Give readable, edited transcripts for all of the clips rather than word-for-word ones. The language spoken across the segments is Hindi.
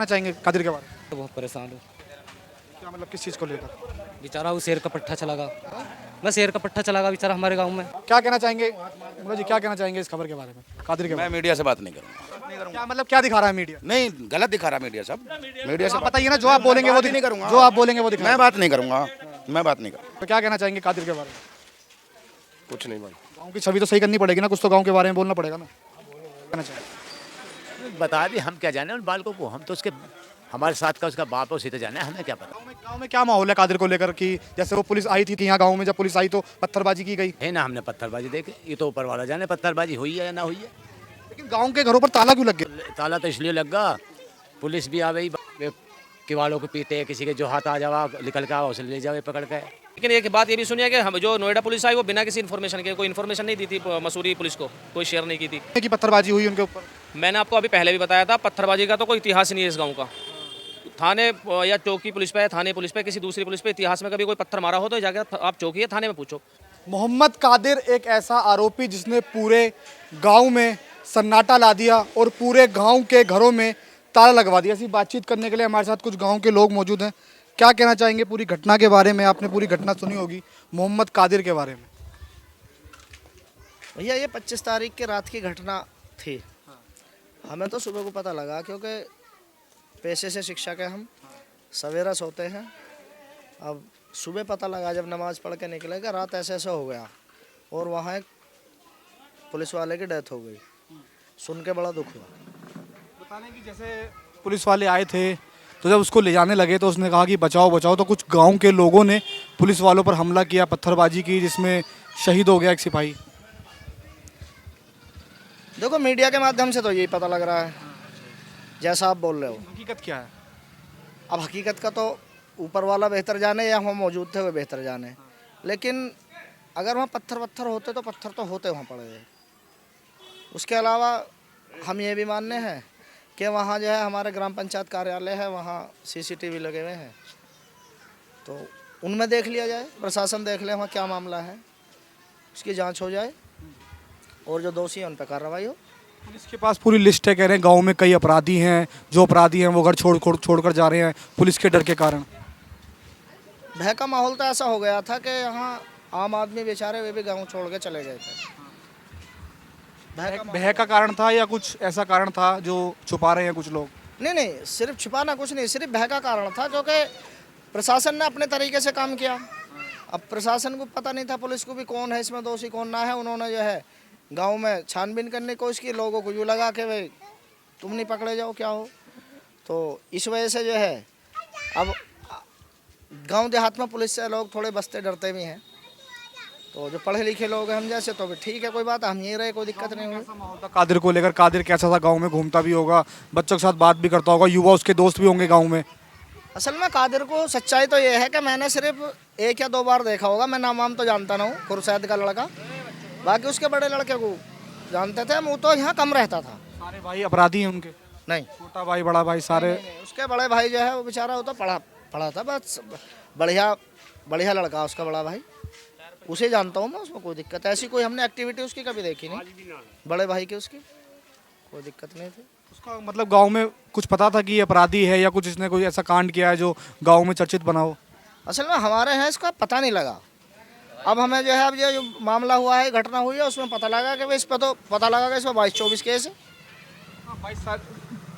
चाहेंगे कादिर के बारे में? तो बहुत परेशान हूँ। क्या मतलब किस चीज़ को लेकर? बेचारा वो शेर का पट्टा चलागा, बस शेर का पट्टा चलागा बेचारा हमारे गांव में। क्या कहना चाहेंगे मुन्ना जी, क्या कहना चाहेंगे इस खबर के बारे में, कादिर के मैं बारे मीडिया से बात नहीं करूंगा। में? क्या मतलब क्या दिखा रहा है मीडिया? नहीं, गलत दिखा रहा मीडिया सब। मीडिया से आप बताइए ना, जो आप बोलेंगे वो नहीं करूंगा। जो आप बोलेंगे वो दिखाएं। मैं बात नहीं करूंगा। मैं बात नहीं करूंगा। तो क्या कहना चाहेंगे कादिर के बारे में? कुछ नहीं भाई। गाँव की छवि तो सही करनी पड़ेगी ना, कुछ तो गाँव के बारे में बोलना पड़ेगा ना। कहना चाहिए बता दी, हम क्या जाने उन बालकों को, हम तो उसके हमारे साथ का उसका बाप है, उसी तो जाने, हमें क्या पता गाँव में क्या माहौल है कादिर को लेकर कि जैसे वो पुलिस आई थी यहाँ गाँव में, जब पुलिस आई तो पत्थरबाजी की गई, है ना। हमने पत्थरबाजी देखे, ये तो ऊपर वाला जाने पत्थरबाजी हुई है या ना हुई है। लेकिन गाँव के घरों पर ताला क्यों लग गया? ताला तो इसलिए लगा, पुलिस भी आ गई, किवाड़ों को पीटे, किसी के जो हाथ आ जावा निकल के आओ उसे ले जाओ पकड़ के। लेकिन एक बात ये भी सुनिए कि हम जो नोएडा पुलिस आई वो बिना किसी इन्फॉर्मेशन के, कोई इन्फॉर्मेशन नहीं दी थी मसूरी पुलिस को, कोई शेयर नहीं की थी। कि पत्थरबाजी हुई उनके ऊपर? मैंने आपको अभी पहले भी बताया था, पत्थरबाजी का तो कोई इतिहास नहीं है इस गांव का। थाने या चौकी पुलिस पे, थाने पुलिस पे, किसी दूसरी पुलिस पे इतिहास में कभी कोई पत्थर मारा हो तो जाकर आप चौकी या थाने में पूछो। मोहम्मद कादिर एक ऐसा आरोपी जिसने पूरे गांव में सन्नाटा ला दिया और पूरे गांव के घरों में ताला लगवा दिया। ऐसी बातचीत करने के लिए हमारे साथ कुछ गांव के लोग मौजूद हैं। क्या कहना चाहेंगे पूरी घटना के बारे में? आपने पूरी घटना सुनी होगी मोहम्मद कादिर के बारे में। भैया ये 25 तारीख के रात की घटना थी। हमें तो सुबह को पता लगा, क्योंकि पेशे से शिक्षक है हम, सवेरा सोते हैं। अब सुबह पता लगा जब नमाज पढ़ के निकले कि रात ऐसे ऐसा हो गया और वहाँ एक पुलिस वाले की डेथ हो गई। सुन के बड़ा दुख हुआ। बताने की जैसे पुलिस वाले आए थे तो जब उसको ले जाने लगे तो उसने कहा कि बचाओ बचाओ, तो कुछ गांव के लोगों ने पुलिस वालों पर हमला किया, पत्थरबाजी की, जिसमें शहीद हो गया एक सिपाही। देखो मीडिया के माध्यम से तो यही पता लग रहा है जैसा आप बोल रहे हो। हकीकत क्या है? अब हकीकत का तो ऊपर वाला बेहतर जाने या वहाँ मौजूद थे वो बेहतर जाने, लेकिन अगर वहाँ पत्थर होते तो पत्थर तो होते वहाँ पड़े गए। उसके अलावा हम ये भी मानने हैं कि वहाँ जो है हमारे ग्राम पंचायत कार्यालय है, वहाँ सीसीटीवी लगे हुए हैं, तो उनमें देख लिया जाए, प्रशासन देख ले वहाँ क्या मामला है, उसकी जांच हो जाए और जो दोषी हैं उन पर कार्रवाई हो। पुलिस के पास पूरी लिस्ट है, कह रहे हैं गांव में कई अपराधी हैं, जो अपराधी हैं वो घर छोड़कर जा रहे हैं पुलिस के डर के कारण। भय का माहौल तो ऐसा हो गया था कि यहाँ आम आदमी बेचारे वे भी गाँव छोड़ के चले गए थे। भय का कारण था या कुछ ऐसा कारण था जो छुपा रहे हैं कुछ लोग? नहीं, सिर्फ छुपाना कुछ नहीं, सिर्फ भय का कारण था, क्योंकि प्रशासन ने अपने तरीके से काम किया। अब प्रशासन को पता नहीं था पुलिस को भी कौन है इसमें दोषी कौन ना है। उन्होंने जो है गांव में छानबीन करने की कोशिश की, लोगों को यूँ लगा कि भाई तुम नहीं पकड़े जाओ क्या हो। तो इस वजह से जो है अब गांव देहात में पुलिस से लोग थोड़े बचते डरते भी हैं। तो जो पढ़े लिखे लोग हैं हम जैसे तो भी ठीक है, कोई बात, हम यहीं रहे, कोई दिक्कत नहीं हुई। कादिर को लेकर, कादिर कैसा था गांव में? घूमता भी होगा, बच्चों के साथ बात भी करता होगा, युवा उसके दोस्त भी होंगे गांव में। असल में कादिर को सच्चाई तो ये है कि मैंने सिर्फ 1 या 2 बार देखा होगा। मैं नाम तो जानता ना हूँ, खुरसैद का लड़का, बाकी उसके बड़े लड़के को जानते थे। वो तो यहाँ कम रहता था। सारे भाई अपराधी हैं उनके? नहीं, छोटा भाई बड़ा भाई सारे? नहीं, उसके बड़े भाई जो है वो बेचारा वो तो पढ़ा था, बस बढ़िया लड़का उसका बड़ा भाई, उसे जानता हूँ मैं, उसमें कोई दिक्कत ऐसी कोई हमने एक्टिविटी उसकी कभी देखी नहीं। बड़े भाई की उसकी कोई दिक्कत नहीं थी। उसका मतलब गांव में कुछ पता था कि ये अपराधी है या कुछ इसने कोई ऐसा कांड किया है जो गांव में चर्चित बना हो? असल में हमारे यहाँ इसका पता नहीं लगा। अब हमें जो है अब ये जो मामला हुआ है, घटना हुई है, उसमें पता लगा कि इस पर तो पता लगा कि इसमें 22-24 केस है।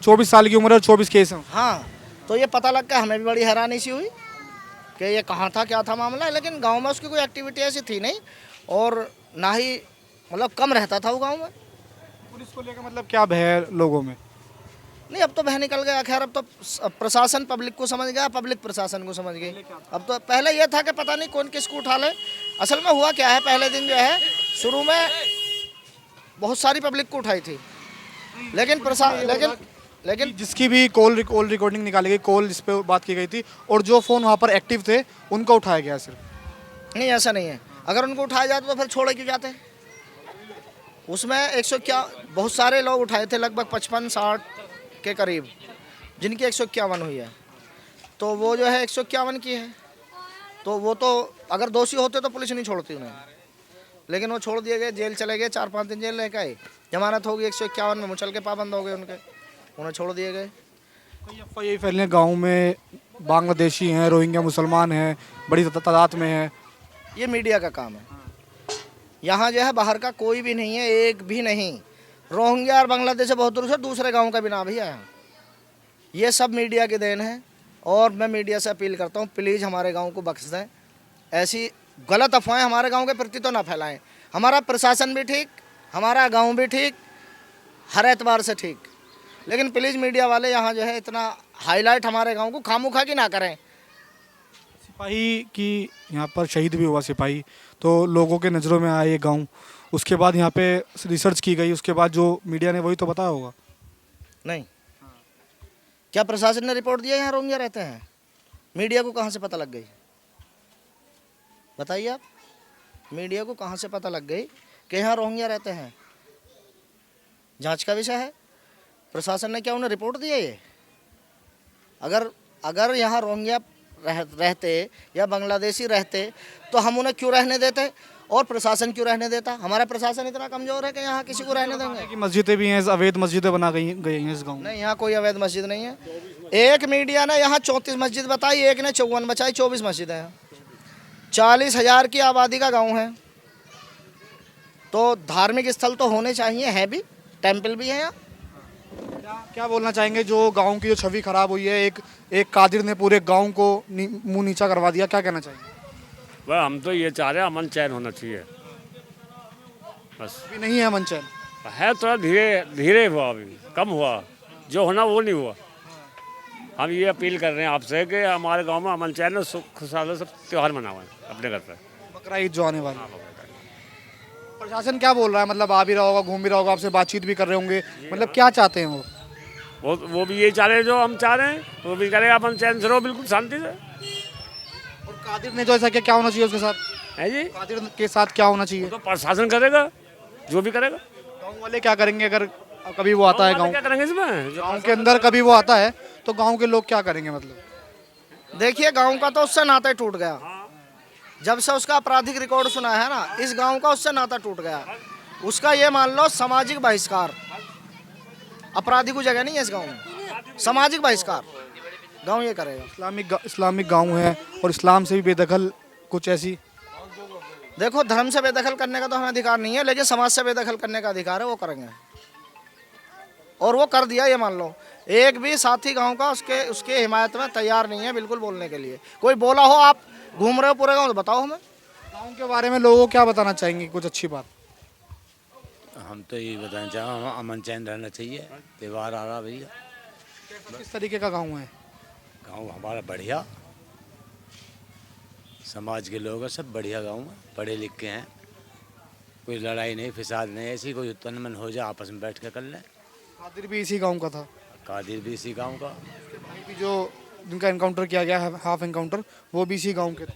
24 साल की उम्र है और 24 केस हैं। हाँ, तो ये पता लग के हमें भी बड़ी हैरानी सी हुई कि ये कहाँ था, क्या था मामला। लेकिन गांव में उसकी कोई एक्टिविटी ऐसी थी नहीं और ना ही मतलब कम रहता था वो गांव में। पुलिस को लेकर मतलब क्या भय है लोगों में? नहीं, अब तो भय निकल गया। खैर अब तो प्रशासन पब्लिक को समझ गया, पब्लिक प्रशासन को समझ गई। अब तो पहले ये था कि पता नहीं कौन किसको उठा ले। असल में हुआ क्या है, पहले दिन जो है शुरू में बहुत सारी पब्लिक को उठाई थी, लेकिन जिसकी भी कॉल रिकॉर्डिंग निकाली गई, कॉल जिस पे बात की गई थी और जो फ़ोन वहाँ पर एक्टिव थे उनको उठाया गया सिर्फ। नहीं, ऐसा नहीं है। अगर उनको उठाया जाता तो फिर छोड़े क्यों जाते? उसमें 151 बहुत सारे लोग उठाए थे, लगभग 55-60 के करीब, जिनकी 151 हुई है। तो वो जो है 151 की है, तो वो तो अगर दोषी होते तो पुलिस नहीं छोड़ती उन्हें, लेकिन वो छोड़ दिए गए, जेल चले गए, 4-5 दिन जेल रह गए, जमानत होगी 151 में, मुचल के पाबंद हो गए उनके, उन्हें छोड़ दिए गए। कई अफवाह यही फैली है गाँव में बांग्लादेशी हैं, रोहिंग्या मुसलमान हैं, बड़ी तादाद में है। ये मीडिया का काम है। यहाँ जो है बाहर का कोई भी नहीं है, एक भी नहीं। रोहिंग्या और बांग्लादेश से बहुत दूर से दूसरे गांव का भी नाम भी आया। ये सब मीडिया की देन है और मैं मीडिया से अपील करता हूँ, प्लीज़ हमारे गांव को बख्श दें। ऐसी गलत अफवाहें हमारे गांव के प्रति तो ना फैलाएं। हमारा प्रशासन भी ठीक, हमारा गांव भी ठीक, हर एतबार से ठीक, लेकिन प्लीज़ मीडिया वाले यहाँ जो है इतना हाईलाइट हमारे गांव को खामोखा की ना करें। सिपाही की यहाँ पर शहीद भी हुआ सिपाही, तो लोगों के नज़रों में आया ये गांव। उसके बाद यहाँ पे रिसर्च की गई, उसके बाद जो मीडिया ने वही तो बताया होगा। नहीं, क्या प्रशासन ने रिपोर्ट दिया यहाँ रोहिंग्या रहते हैं? मीडिया को कहाँ से पता लग गई? बताइए आप, मीडिया को कहाँ से पता लग गई कि यहाँ रोहिंग्या रहते हैं? जांच का विषय है। प्रशासन ने क्या उन्हें रिपोर्ट दिया? ये अगर यहाँ रोहिंग्या रहते या बांग्लादेशी रहते तो हम उन्हें क्यों रहने देते और प्रशासन क्यों रहने देता? हमारा प्रशासन इतना कमज़ोर है कि यहाँ किसी को रहने देंगे? कि मस्जिदें भी हैं, अवैध मस्जिदें बना गई हैं इस गाँव में। नहीं, यहाँ कोई अवैध मस्जिद नहीं है। एक मीडिया ने यहाँ 34 मस्जिद बताई, एक ने 54 बचाई, 24 मस्जिदें हैं। 40,000 की आबादी का गांव है, तो धार्मिक स्थल तो होने चाहिए, है भी, टेम्पल भी है यहाँ। क्या बोलना चाहेंगे जो गांव की जो छवि खराब हुई है, एक कादिर ने पूरे गांव को मुंह नीचा करवा दिया, क्या कहना चाहेंगे? वह हम तो ये चाह रहे हैं अमन चैन होना चाहिए बस। अभी नहीं है अमन चैन, है थोड़ा धीरे धीरे हुआ, अभी कम हुआ, जो होना वो नहीं हुआ। हम ये अपील कर रहे हैं आपसे कि हमारे गांव में अमन चैन सुख खुशहाली सब त्यौहार मनाएं अपने घर पे। बकरा ईद जो आने वाली है। प्रशासन क्या बोल रहा है? मतलब आ भी रहा होगा, घूम भी रहा होगा, आपसे बातचीत भी कर रहे होंगे, मतलब क्या चाहते हैं वो भी यही चाह रहे हैं जो हम चाह रहे हैं, वो भी करेगा अमन चैन से रहो बिल्कुल शांति से। और कादिर ने जो ऐसा किया, क्या होना चाहिए उसके साथ? है जी, कादिर के साथ क्या होना चाहिए? तो प्रशासन करेगा जो भी करेगा। गाँव वाले क्या करेंगे अगर कभी वो आता है गाँव? क्या करेंगे इसमें? गाँव के अंदर कभी वो आता है तो गाँव के लोग क्या करेंगे? मतलब देखिए, गांव का तो उससे नाता ही टूट गया। जब से उसका आपराधिक रिकॉर्ड सुना है ना, इस गांव का उससे नाता टूट गया। उसका ये मान लो सामाजिक बहिष्कार, अपराधी को जगह नहीं है इस गांव में। सामाजिक बहिष्कार गांव ये करेगा। इस्लामिक गांव है और इस्लाम से भी बेदखल कुछ ऐसी। देखो, धर्म से बेदखल करने का तो हमें अधिकार नहीं है, लेकिन समाज से बेदखल करने का अधिकार है, वो करेंगे। और वो कर दिया, ये मान लो। एक भी साथी गांव का उसके हिमायत में तैयार नहीं है बिल्कुल बोलने के लिए। कोई बोला हो, आप घूम रहे हो पूरे गांव, तो बताओ हमें। गांव के बारे में लोगों को क्या बताना चाहेंगे, कुछ अच्छी बात? हम तो ये बताना चाहेंगे अमन चैन रहना चाहिए। त्यौहार आ रहा भैया। किस तरीके का गांव है? गांव हमारा बढ़िया, समाज के लोग हैं, सब बढ़िया गांव है, पढ़े लिखे हैं, कोई लड़ाई नहीं फिसाद नहीं, ऐसी कोई उत्पन्न मन हो जाए आपस में बैठ के कर लें। कादिर भी इसी गांव का था? कादिर भी इसी गांव का। भाई भी जो जिनका एनकाउंटर किया गया है, हाफ एनकाउंटर, वो भी इसी गांव के थे?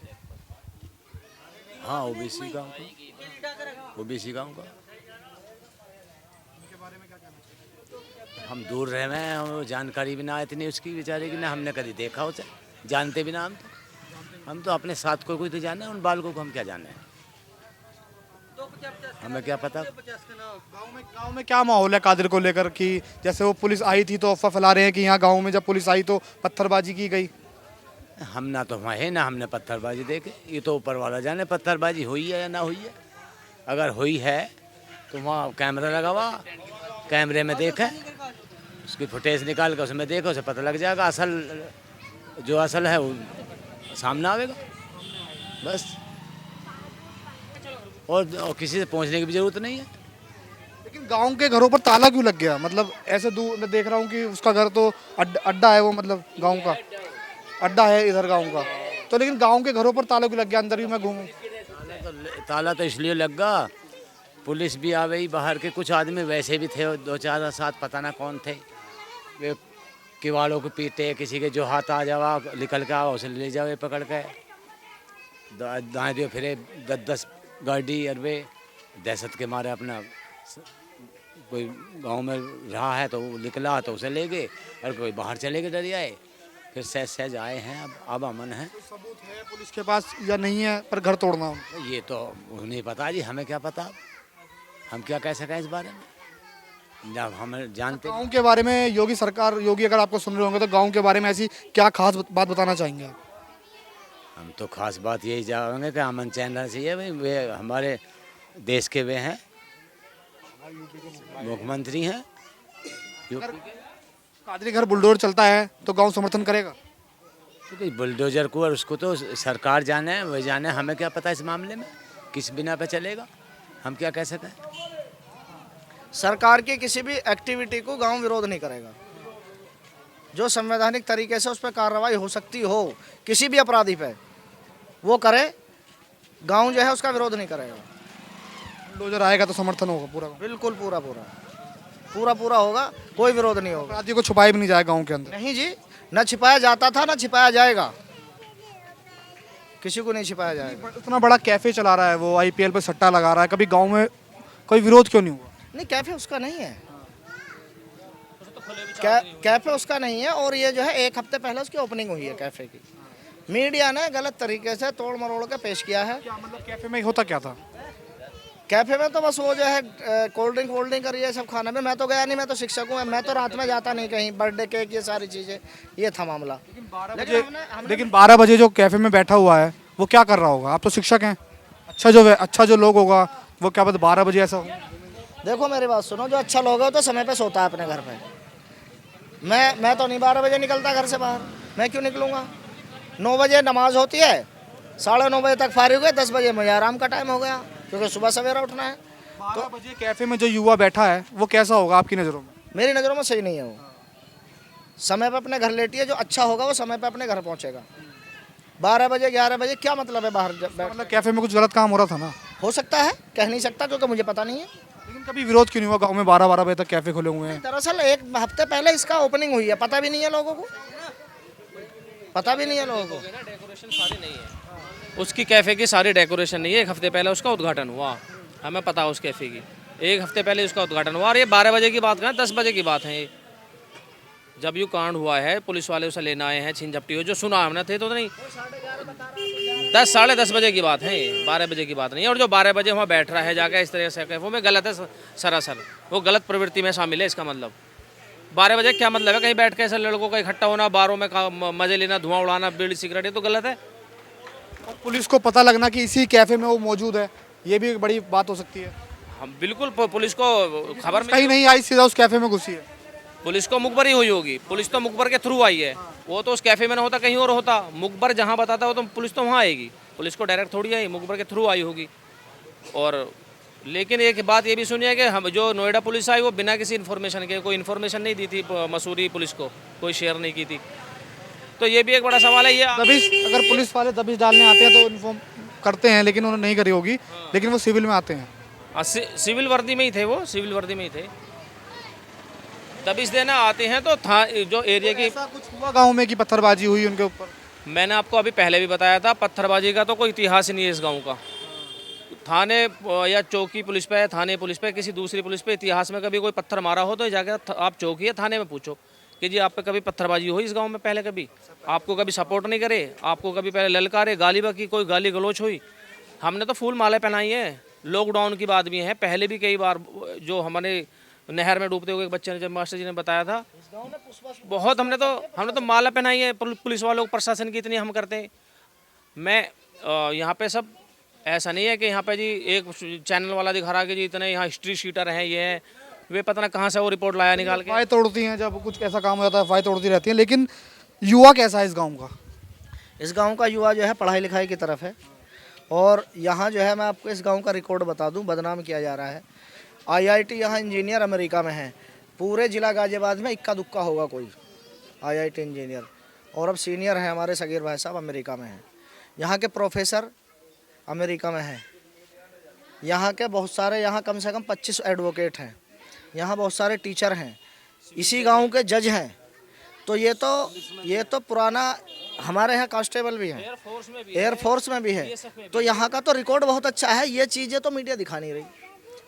हाँ, वो भी इसी गांव का, वो भी इसी गांव का। हम दूर रहे हैं, हमें जानकारी भी ना इतनी उसकी बेचारे की, ना हमने कभी देखा उसे, जानते भी ना हम तो अपने साथ कोई तो जाने, उन बालकों को हम क्या जाने, हमें क्या पता। गांव में क्या माहौल है कादिर को लेकर कि जैसे वो पुलिस आई थी तो अफवाह फैला रहे हैं कि यहाँ गांव में जब पुलिस आई तो पत्थरबाजी की गई? हम ना तो वहाँ है ना हमने पत्थरबाजी देखे, ये तो ऊपर वाला जाने पत्थरबाजी हुई है या ना हुई है। अगर हुई है तो वहाँ कैमरा लगा हुआ, कैमरे में देखें, उसकी फुटेज निकाल कर उसमें देखो, उसे पता लग जाएगा। जो असल है वो सामने आएगा बस, और किसी से पहुंचने की भी जरूरत नहीं है। लेकिन गांव के घरों पर ताला क्यों लग गया? मतलब ऐसे दूर मैं देख रहा हूँ कि उसका घर तो अड्डा है, वो मतलब गांव का अड्डा है इधर गांव का, तो लेकिन गांव के घरों पर ताला क्यों लग गया? अंदर भी मैं घूमूं, ताला तो इसलिए लग गया, पुलिस भी आ गई, बाहर के कुछ आदमी वैसे भी थे, 2-4 साथ पता ना कौन थे, वे किवाड़ों को पीटे, किसी के जो हाथ आ जावा निकल के आओ उसे ले जाओ पकड़ के, दाएं दिए फिरे 10-10 गाड़ी अरबे, दहशत के मारे अपना कोई गांव में रहा है तो वो निकला तो उसे ले गए, और कोई बाहर चले गए डरियाए, फिर सहज आए हैं। अब अमन है। सबूत है पुलिस के पास या नहीं है पर घर तोड़ना? ये तो उन्हें पता जी, हमें क्या पता, हम क्या कह सकें इस बारे में। जब हम जानते गांव के बारे में योगी अगर आपको सुन रहे होंगे तो गांव के बारे में ऐसी क्या खास बात बताना चाहेंगे आप? हम तो खास बात यही चाहेंगे कि अमन चैन रहना चाहिए भाई। वे हमारे देश के वे हैं, मुख्यमंत्री हैं यूपी के। कादरी घर बुलडोजर चलता है तो गांव समर्थन करेगा? क्योंकि बुलडोजर को और उसको तो सरकार जाने, वह जाने, हमें क्या पता इस मामले में किस बिना पे चलेगा, हम क्या कह सकें। सरकार की किसी भी एक्टिविटी को गांव विरोध नहीं करेगा। जो संवैधानिक तरीके से उस पर कार्रवाई हो सकती हो किसी भी अपराधी पे, वो करे। गांव जो है उसका विरोध नहीं करेगा। बुलडोजर आएगा तो समर्थन होगा पूरा? बिल्कुल पूरा होगा, कोई विरोध नहीं होगा। अपराधी को छुपाया भी नहीं जाएगा गांव के अंदर? नहीं जी, न छिपाया जाता था, न छिपाया जाएगा। किसी को नहीं छिपाया जाएगा। इतना बड़ा कैफे चला रहा है वो, आईपीएल पे सट्टा लगा रहा है, कभी गांव में कोई विरोध क्यों नहीं हुआ? नहीं, कैफे उसका नहीं है। कैफे उसका नहीं है। और ये जो है 1 हफ्ते पहले उसकी ओपनिंग हुई है कैफे की। मीडिया ने गलत तरीके से तोड़ मरोड़ के पेश किया है। क्या मतलब कैफे में होता क्या था? कैफे में तो बस वो जो है कोल्ड ड्रिंक कर ये सब खाना में। मैं तो गया नहीं, मैं तो शिक्षक हूँ, मैं तो रात में जाता नहीं कहीं। बर्थडे केक ये सारी चीज़ें, ये था मामला। लेकिन 12 बजे जो कैफे में बैठा हुआ है वो क्या कर रहा होगा? आप तो शिक्षक हैं, अच्छा जो लोग होगा वो क्या पता 12 बजे ऐसा हो? देखो मेरी बात सुनो, जो अच्छा लोग है वो तो समय पे सोता है अपने घर पे। मैं तो नहीं 12 बजे निकलता घर से बाहर। मैं क्यों निकलूँगा? 9 बजे नमाज होती है, 9:30 बजे तक फारिग हुए, 10 बजे मुझे आराम का टाइम हो गया क्योंकि सुबह सवेरा उठना है। 12 बजे कैफे में जो युवा बैठा है वो कैसा होगा आपकी नज़रों में? मेरी नज़रों में सही नहीं है वो। समय पे अपने घर लेटी है, जो अच्छा होगा वो समय पे अपने घर पहुंचेगा। 12 बजे 11 बजे क्या मतलब है बाहर मतलब कैफे में कुछ गलत काम हो रहा था ना? हो सकता है, कह नहीं सकता क्योंकि मुझे पता नहीं है। लेकिन कभी विरोध क्यों नहीं हुआ? गाँव में 12 बजे तक कैफे खुले हुए हैं। दरअसल 1 हफ्ते पहले इसका ओपनिंग हुई है, पता भी नहीं है लोगों को, पता भी नहीं है लोगों को। डेकोरेशन सारी नहीं है उसकी, कैफ़े की सारी डेकोरेशन नहीं है। 1 हफ्ते पहले उसका उद्घाटन हुआ, हमें पता है उस कैफ़े की। 1 हफ्ते पहले उसका उद्घाटन हुआ। और ये 12 बजे की बात करें, 10 बजे की बात है ये। जब यू कांड हुआ है, पुलिस वाले उसे लेने आए हैं, छीन झपटी हो, जो सुना हमने थे तो नहीं। 10 साढ़े 10 बजे की बात है ये, 12 बजे की बात नहीं है। और जो 12 बजे वहाँ बैठ रहा है जाकर इस तरह से कैफे में, गलत है सरासर। वो गलत प्रवृत्ति में शामिल है। इसका मतलब 12 बजे क्या मतलब है? कहीं बैठ के ऐसे लड़कों का इकट्ठा होना, बारों में मजे लेना, धुआं उड़ाना, बीड़ी सिगरेट, ये तो गलत है। और पुलिस को पता लगना कि इसी कैफे में वो मौजूद है, ये भी एक बड़ी बात हो सकती है। हम बिल्कुल पुलिस को खबर कहीं नहीं आई, सीधा उस कैफे में घुसी है। पुलिस को मुखबर ही हुई होगी। पुलिस तो मुखबर के थ्रू आई है। वो तो उस कैफे में ना होता, कहीं और होता। मुखबर जहाँ बताता हो तो पुलिस तो वहाँ आएगी। पुलिस को डायरेक्ट थोड़ी आई, मुखबर के थ्रू आई होगी। और लेकिन एक बात ये भी सुनी है कि हम जो नोएडा पुलिस आई वो बिना किसी इन्फॉर्मेशन के, कोई इन्फॉर्मेशन नहीं दी थी मसूरी पुलिस को, कोई शेयर नहीं की थी। तो ये भी एक बड़ा सवाल है। ये दबिश, अगर पुलिस वाले दबिश डालने आते हैं तो इन्फॉर्म करते हैं, लेकिन उन्होंने नहीं करी होगी। लेकिन वो सिविल में आते हैं। सिविल वर्दी में ही थे, वो सिविल वर्दी में ही थे। दबिश देना आते हैं तो था जो एरिया की। ऐसा कुछ हुआ गांव में कि पत्थरबाजी हुई उनके ऊपर? मैंने आपको अभी पहले भी बताया था, पत्थरबाजी का तो कोई इतिहास ही नहीं है इस गांव का। थाने या चौकी पुलिस पे, थाने पुलिस पे, किसी दूसरी पुलिस पे इतिहास में कभी कोई पत्थर मारा हो तो जाकर आप चौकी या थाने में पूछो कि जी आप पे कभी पत्थरबाजी हुई इस गांव में पहले? कभी आपको कभी सपोर्ट नहीं करे, आपको कभी पहले ललकारे, गाली बकी, कोई गाली गलोच हुई? हमने तो फूल माले पहनाई है। लॉकडाउन की बात भी है, पहले भी कई बार जो हमारे नहर में डूबते हुए एक बच्चे ने, जब मास्टर जी ने बताया था, बहुत हमने तो माला पहनाई है पुलिस वालों को, प्रशासन की इतनी हम करते हैं। मैं यहाँ पे सब ऐसा नहीं है कि यहाँ पे जी एक चैनल वाला दिखा रहा है कि जी इतने यहाँ हिस्ट्री शीटर हैं, ये हैं, वे पता ना कहाँ से वो रिपोर्ट लाया निकाल के। फाय तोड़ती हैं, जब कुछ ऐसा काम हो जाता है फाय तोड़ती रहती हैं। लेकिन युवा कैसा है इस गाँव का? इस गांव का युवा जो है पढ़ाई लिखाई की तरफ है। और यहाँ जो है मैं आपको इस गांव का रिकॉर्ड बता दूं, बदनाम किया जा रहा है। IIT यहाँ इंजीनियर अमेरिका में है। पूरे ज़िला गाजियाबाद में इक्का दुक्का होगा कोई IIT इंजीनियर। और अब सीनियर हैं हमारे सगीर भाई साहब, अमेरिका में हैं। यहाँ के प्रोफेसर अमेरिका में हैं। यहाँ के बहुत सारे, यहाँ कम से कम 25 एडवोकेट हैं। यहाँ बहुत सारे टीचर हैं। इसी गांव के जज हैं। तो ये तो पुराना, हमारे यहाँ कांस्टेबल भी हैं, एयरफोर्स में भी है। तो यहाँ का तो रिकॉर्ड बहुत अच्छा है। ये चीज़ें तो मीडिया दिखा नहीं रही,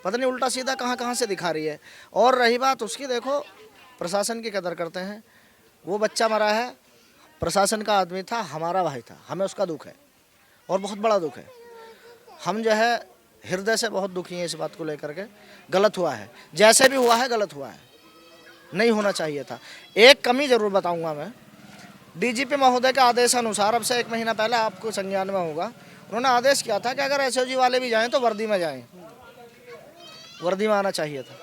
पता नहीं उल्टा सीधा कहाँ से दिखा रही है। और रही बात उसकी, देखो प्रशासन की कदर करते हैं। वो बच्चा मरा है, प्रशासन का आदमी था, हमारा भाई था, हमें उसका दुख है और बहुत बड़ा दुख है। हम जो है हृदय से बहुत दुखी हैं इस बात को लेकर के। गलत हुआ है, जैसे भी हुआ है गलत हुआ है, नहीं होना चाहिए था। एक कमी जरूर बताऊंगा मैं, डीजीपी महोदय के आदेश अनुसार अब से 1 महीना पहले आपको संज्ञान में होगा, उन्होंने आदेश किया था कि अगर एसओजी वाले भी जाएं तो वर्दी में जाएं, वर्दी में आना चाहिए था।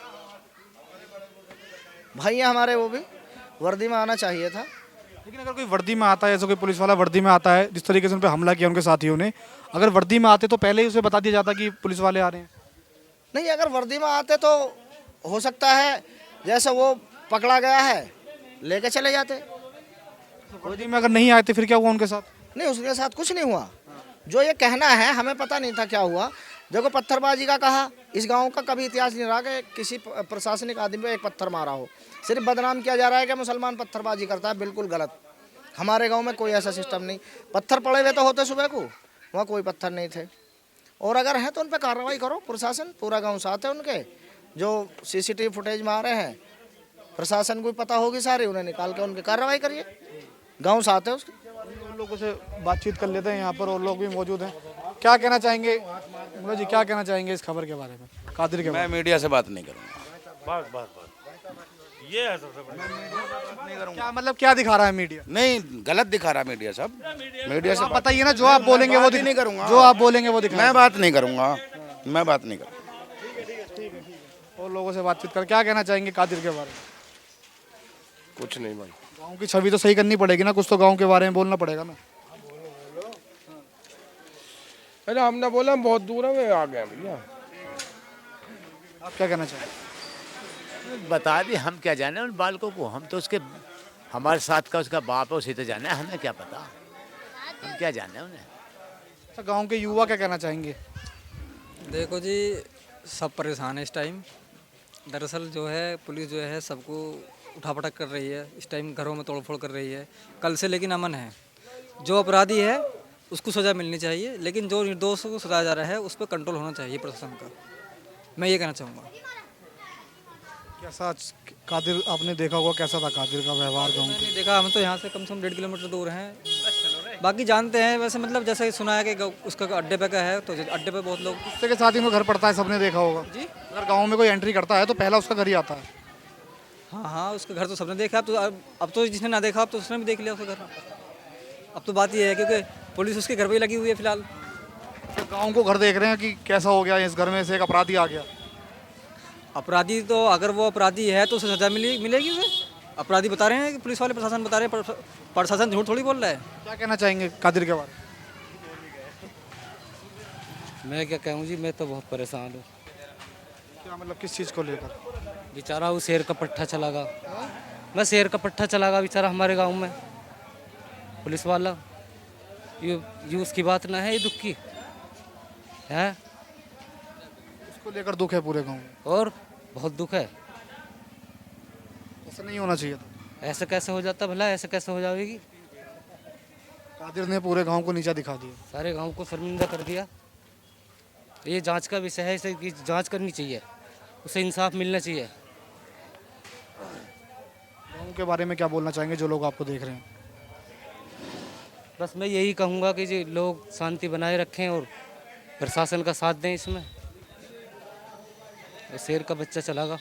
भाई हैं हमारे, वो भी वर्दी में आना चाहिए था। लेकिन अगर कोई वर्दी में आता है, जैसे कोई पुलिस वाला वर्दी में आता है, जिस तरीके से उन पर हमला किया उनके साथियों ने, अगर वर्दी में आते तो पहले ही उसे बता दिया जाता कि पुलिस वाले आ रहे हैं। नहीं, अगर वर्दी में आते तो हो सकता है जैसे वो पकड़ा गया है लेके चले जाते। वर्दी में अगर नहीं आए थे फिर क्या हुआ उनके साथ? नहीं, उसके साथ कुछ नहीं हुआ। जो ये कहना है, हमें पता नहीं था क्या हुआ। देखो, पत्थरबाजी का कहा, इस गांव का कभी इतिहास नहीं रहा कि किसी प्रशासनिक आदमी पे एक पत्थर मारा हो। सिर्फ बदनाम किया जा रहा है कि मुसलमान पत्थरबाजी करता है, बिल्कुल गलत। हमारे गांव में कोई ऐसा सिस्टम नहीं। पत्थर पड़े हुए तो होते सुबह को, वहाँ कोई पत्थर नहीं थे। और अगर हैं तो उन पर कार्रवाई करो। प्रशासन पूरा गाँव साथ है उनके, जो CCTV फुटेज में आ रहे हैं, प्रशासन को भी पता होगी सारी, उन्हें निकाल के उनकी कार्रवाई करिए। गाँव साथ है उसके। उन लोगों से बातचीत कर लेते हैं, यहाँ पर और लोग भी मौजूद हैं। क्या कहना चाहेंगे मुन्ना जी, क्या कहना चाहेंगे इस खबर के बारे में, कादिर के बारे मैं मीडिया से बात नहीं करूँगा। ये है सबसे बड़ा। में? क्या मतलब क्या दिखा रहा है मीडिया? नहीं, गलत दिखा रहा मीडिया सब। मीडिया से आप बताइए ना, जो आप बोलेंगे वो बात ही नहीं करूँगा। जो आप बोलेंगे वो दिखाएं। मैं बात नहीं करूँगा, मैं बात नहीं करूँगा। और लोगों से बातचीत कर क्या कहना चाहेंगे कादिर के बारे में? कुछ नहीं भाई। गाँव की छवि तो सही करनी पड़ेगी ना, कुछ तो गाँव के बारे में बोलना पड़ेगा ना। अरे हमने बोला हम बहुत दूर है, आ गए भैया। आप क्या कहना चाहेंगे? बता दी, हम क्या जाने उन बालकों को, हम तो उसके हमारे साथ का उसका बाप है, उसे तो जाना है, हमें क्या पता, हम क्या जाने उन्हें। अच्छा, गाँव के युवा क्या कहना चाहेंगे? देखो जी, सब परेशान है इस टाइम। दरअसल जो है पुलिस जो है सबको उठापटक कर रही है, इस टाइम घरों में तोड़फोड़ कर रही है। कल से लेकिन अमन है। जो अपराधी है उसको सज़ा मिलनी चाहिए, लेकिन जो निर्दोष को सजाया जा रहा है उस पर कंट्रोल होना चाहिए प्रशासन का। मैं ये कहना चाहूँगा। कैसा कादिर आपने देखा होगा, कैसा था कादिर का व्यवहार गाँव मैंने देखा, हम तो यहाँ से कम से कम 1.5 किलोमीटर दूर हैं। बाकी जानते हैं वैसे, मतलब जैसे सुना है कि उसका अड्डे पे का है, तो अड्डे पे बहुत लोग किससे के साथ ही में घर पड़ता है, सबने देखा होगा जी। अगर गाँव में कोई एंट्री करता है तो पहला उसका घर ही आता है। हाँ हाँ, उसका घर तो सबने देखा। अब तो जिसने ना देखा अब तो उसने भी देख लिया उसका घर। अब तो बात ये है क्योंकि पुलिस उसके घर पे ही लगी हुई है फिलहाल। गाँव को घर देख रहे हैं कि कैसा हो गया, इस घर में से एक अपराधी आ गया। अपराधी तो अगर वो अपराधी है तो उसे सजा मिलेगी उसे। अपराधी बता रहे हैं कि पुलिस वाले प्रशासन बता रहे हैं, प्रशासन झूठ थोड़ी बोल रहा है। क्या कहना चाहेंगे कादिर के बारे में? मैं क्या कहूँ जी, मैं तो बहुत परेशान हूँ। क्या मतलब किस चीज़ को लेकर? बेचारा वो शेर का पट्टा चला गया। मैं शेर का पट्टा चला गया बेचारा हमारे गांव में। पुलिस वाला ये उसकी बात ना है, ये दुख की है। उसको लेकर दुख है पूरे गाँव में, और बहुत दुख है। ऐसा नहीं होना चाहिए था। ऐसे कैसे हो जाता भला, ऐसे कैसे हो जाएगी? कादिर ने पूरे गांव को नीचा दिखा दिया, सारे गांव को शर्मिंदा कर दिया। ये जांच का विषय है, इसे की जांच करनी चाहिए, उसे इंसाफ मिलना चाहिए। गांव के बारे में क्या बोलना चाहेंगे जो लोग आपको देख रहे हैं? बस मैं यही कहूँगा कि जो लोग शांति बनाए रखें और प्रशासन का साथ दें इसमें। शेर का बच्चा चला गया।